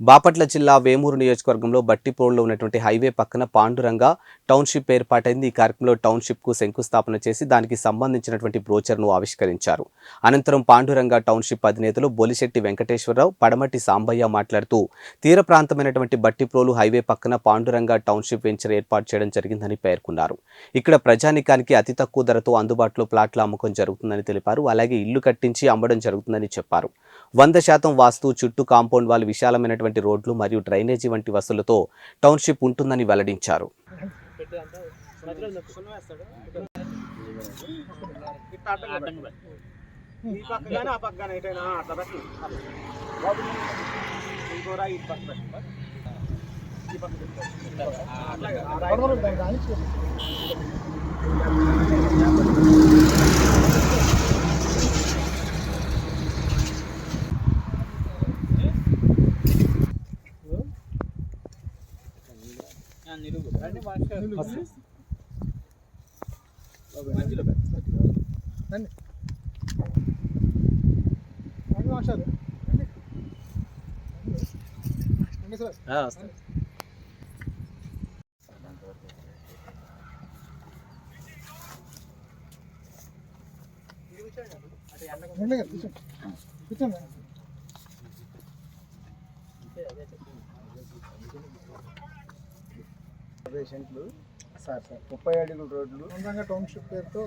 బాపట్ల జిల్లా వేమూరు నియోజకవర్గంలో బట్టిప్రోలులో ఉన్నటువంటి హైవే పక్కన పాండురంగ టౌన్షిప్ ఏర్పాటైంది. ఈ కార్యక్రమంలో టౌన్షిప్ కు శంకుస్థాపన చేసి దానికి సంబంధించినటువంటి బ్రోచర్ను ఆవిష్కరించారు. అనంతరం పాండురంగ టౌన్షిప్ అధినేతలు బొలిశెట్టి వెంకటేశ్వరరావు, పడమటి సాంబయ్య మాట్లాడుతూ తీర ప్రాంతమైనటువంటి బట్టిప్రోలు హైవే పక్కన పాండురంగ టౌన్షిప్ వెంచర్ ఏర్పాటు చేయడం జరిగిందని పేర్కొన్నారు. ఇక్కడ ప్రజానికానికి అతి తక్కువ ధరతో అందుబాటులో ప్లాట్ల అమ్మకం జరుగుతుందని తెలిపారు. అలాగే ఇల్లు కట్టించి అమ్మడం జరుగుతుందని చెప్పారు. 100% వాస్తు, చుట్టూ కాంపౌండ్ వాల్, విశాలమైనటువంటి రోడ్లు మరియు డ్రైనేజీ వంటి వసతులతో టౌన్షిప్ ఉంటుందని వెల్లడించారు. పేషెంట్లు సార్ 30 అడుగుల రోడ్లు పాండురంగ టౌన్షిప్ పేరుతో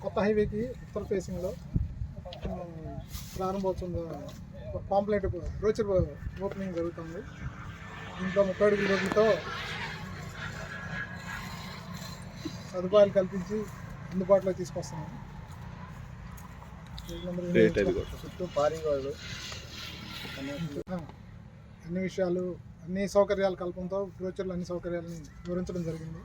కొత్త హైవేకి ఉత్తర ఫేసింగ్లో ప్రారంభోత్సవం పాంప్లెట్ బ్రోచర్ ఓపెనింగ్ జరుగుతుంది. దీంట్లో 30 అడుగుల రోడ్లతో సదుపాయాలు కల్పించి అందుబాటులో తీసుకొస్తున్నాము. చుట్టూ పారిగోళ్ళు అన్ని విషయాలు, అన్ని సౌకర్యాల కల్పనతో బ్రోచర్లు అన్ని సౌకర్యాలను వివరించడం జరిగింది.